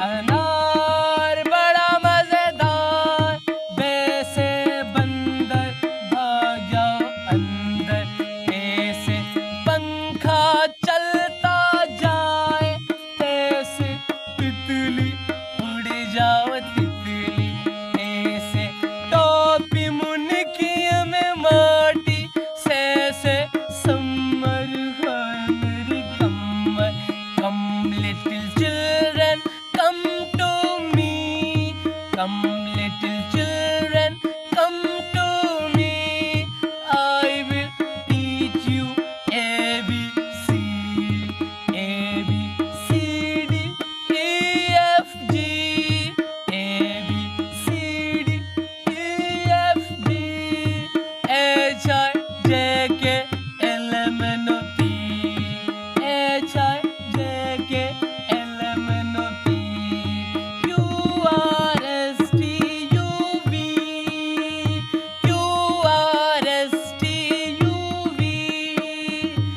अनार बड़ा मजेदार, वैसे बंदर भाग जाओ अंदर, ऐसे पंखा चलता जाए, ऐसे तितली उड़ जाओ तितली, ऐसे टोपी मुनकिया में माटी, से समर है मेरी कमर। Come little children, come to me, come